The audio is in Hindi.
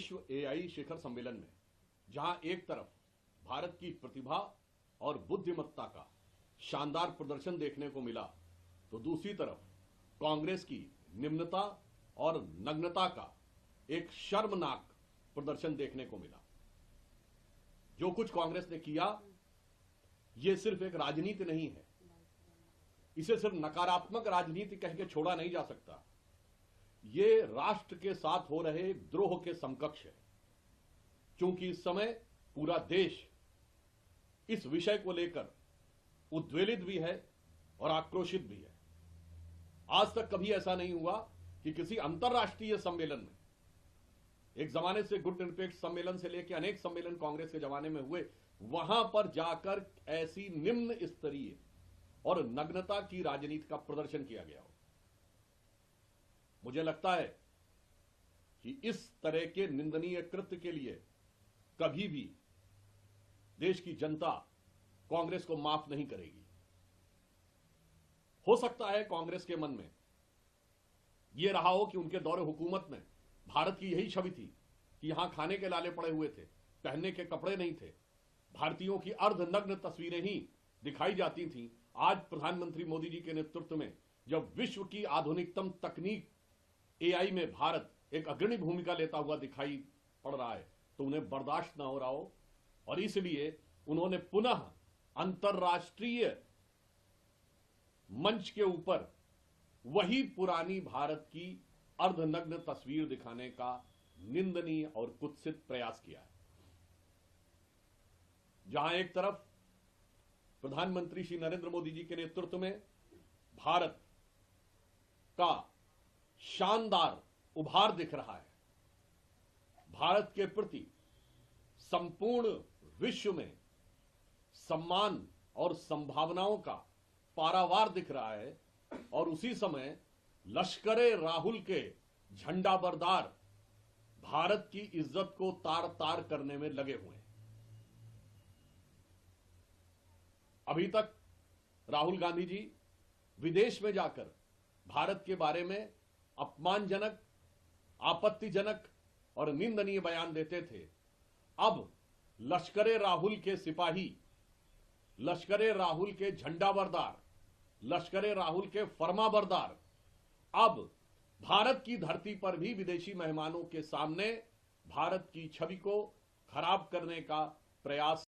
विश्व एआई शिखर सम्मेलन में जहां एक तरफ भारत की प्रतिभा और बुद्धिमत्ता का शानदार प्रदर्शन देखने को मिला, तो दूसरी तरफ कांग्रेस की निम्नता और नग्नता का एक शर्मनाक प्रदर्शन देखने को मिला। जो कुछ कांग्रेस ने किया, यह सिर्फ एक राजनीति नहीं है, इसे सिर्फ नकारात्मक राजनीति कह के छोड़ा नहीं जा सकता। ये राष्ट्र के साथ हो रहे द्रोह के समकक्ष है, क्योंकि इस समय पूरा देश इस विषय को लेकर उद्वेलित भी है और आक्रोशित भी है। आज तक कभी ऐसा नहीं हुआ कि किसी अंतर्राष्ट्रीय सम्मेलन में, एक जमाने से गुटनिरपेक्ष सम्मेलन से लेकर अनेक सम्मेलन कांग्रेस के जमाने में हुए, वहां पर जाकर ऐसी निम्न स्तरीय और नग्नता की राजनीति का प्रदर्शन किया गया हो। मुझे लगता है कि इस तरह के निंदनीय कृत्य के लिए कभी भी देश की जनता कांग्रेस को माफ नहीं करेगी। हो सकता है कांग्रेस के मन में यह रहा हो कि उनके दौरे हुकूमत में भारत की यही छवि थी कि यहां खाने के लाले पड़े हुए थे, पहनने के कपड़े नहीं थे, भारतीयों की अर्धनग्न तस्वीरें ही दिखाई जाती थीं। आज प्रधानमंत्री मोदी जी के नेतृत्व में जब विश्व की आधुनिकतम तकनीक एआई में भारत एक अग्रणी भूमिका लेता हुआ दिखाई पड़ रहा है, तो उन्हें बर्दाश्त ना हो रहा हो, और इसलिए उन्होंने पुनः अंतर्राष्ट्रीय मंच के ऊपर वही पुरानी भारत की अर्धनग्न तस्वीर दिखाने का निंदनीय और कुत्सित प्रयास किया है। जहां एक तरफ प्रधानमंत्री श्री नरेंद्र मोदी जी के नेतृत्व में भारत का शानदार उभार दिख रहा है, भारत के प्रति संपूर्ण विश्व में सम्मान और संभावनाओं का पारावार दिख रहा है, और उसी समय लश्करे राहुल के झंडाबरदार भारत की इज्जत को तार तार करने में लगे हुए हैं। अभी तक राहुल गांधी जी विदेश में जाकर भारत के बारे में अपमानजनक, आपत्तिजनक और निंदनीय बयान देते थे। अब लश्करे राहुल के सिपाही, लश्करे राहुल के झंडाबरदार, लश्करे राहुल के फरमाबरदार अब भारत की धरती पर भी विदेशी मेहमानों के सामने भारत की छवि को खराब करने का प्रयास